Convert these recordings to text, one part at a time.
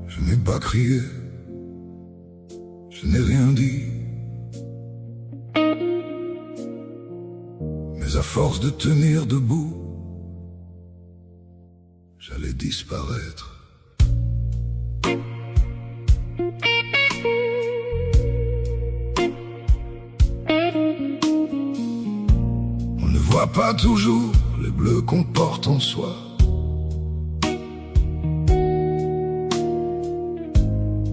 Je n'ai pas crié, je n'ai rien dit, mais à force de tenir debout, j'allais disparaître. On ne voit pas toujours les bleus qu'on porte en soi.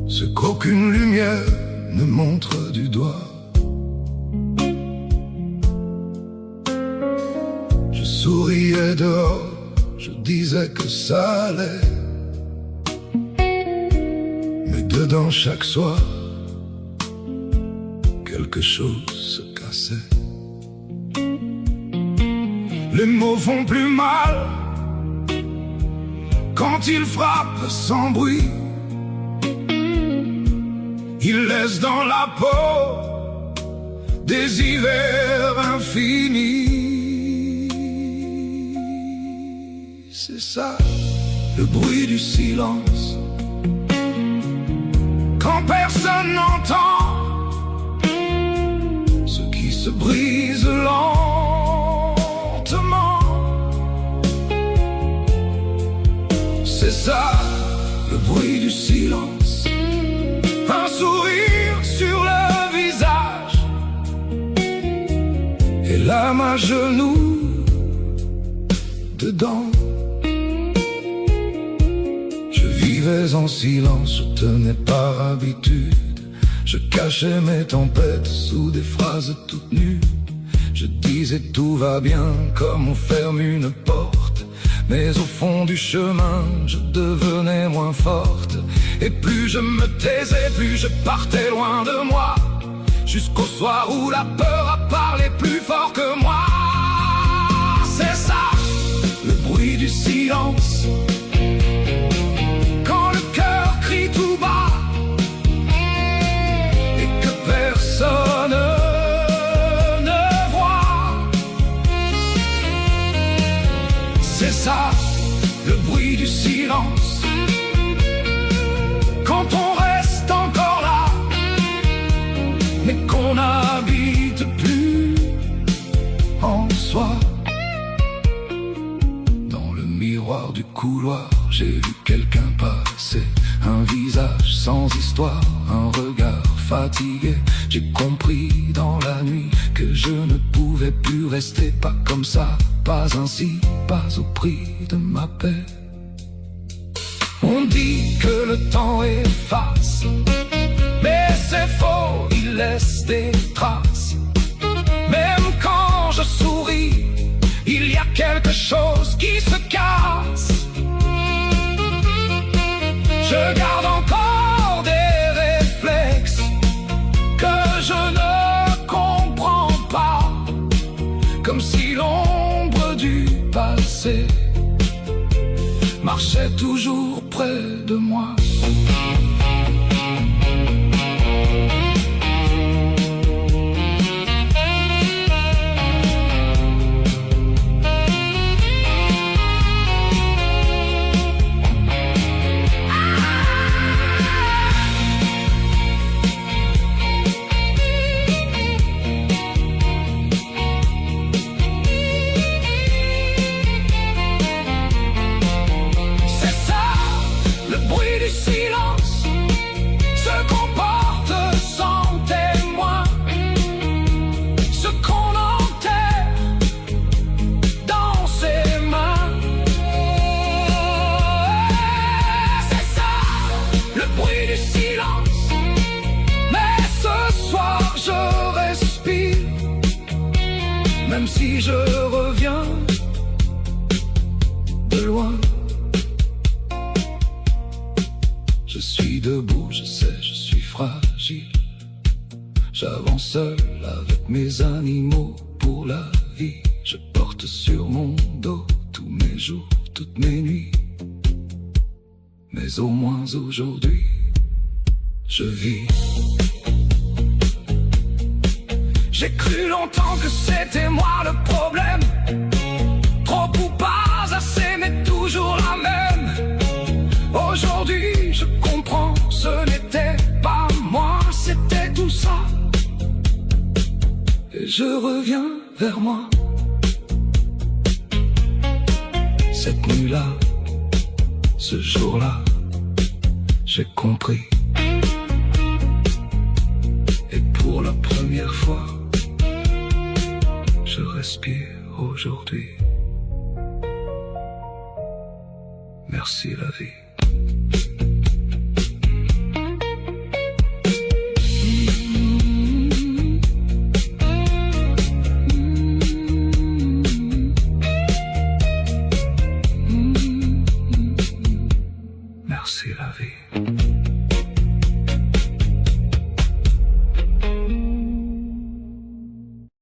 Ce qu'aucune lumière ne montre du doigt. Je souriais dehors, je disais que ça allait, mais dedans chaque soir, quelque chose se cassait. Les mots font plus mal quand ils frappent sans bruit. Ils laissent dans la peau des hivers infinis. C'est ça, le bruit du silence. Quand personne n'entend ce qui se brise lentement. C'est ça, le bruit du silence. Un sourire sur le visage et l'âme à genoux dedans. Je vivais en silence, je tenais par habitude. Je cachais mes tempêtes sous des phrases toutes nues. Je disais tout va bien comme on ferme une porte. Mais au fond du chemin, je devenais moins forte. Et plus je me taisais, plus je partais loin de moi. Jusqu'au soir où la peur a parlé plus fort que moi. C'est ça, le bruit du silence. Quand le cœur crie tout bas et que personne ne voit. C'est ça, le bruit du silence. Quand on reste encore là, mais qu'on n'habite plus en soi. Dans le miroir du couloir, j'ai vu quelqu'un passer. Un visage sans histoire, un regard fatigué. J'ai compris dans la nuit que je ne pouvais plus rester. Pas comme ça, pas ainsi, pas au prix de ma paix. On dit que le temps efface, mais c'est faux, il laisse des traces. Même quand je souris, il y a quelque chose qui se casse. Je garde encore des réflexes que je ne comprends pas, comme si l'ombre du passé marchait toujours près de moi. Même si je reviens de loin, je suis debout, je sais, je suis fragile. J'avance seul avec mes animaux pour la vie. Je porte sur mon dos tous mes jours, toutes mes nuits. Mais au moins aujourd'hui, je vis. J'ai cru longtemps que c'était moi le problème. trop ou pas assez, mais toujours la même. Aujourd'hui, je comprends, ce n'était pas moi, c'était tout ça. Et je reviens vers moi. Cette nuit-là, ce jour-là, j'ai compris. Et pour la première fois, je respire aujourd'hui. Merci la vie.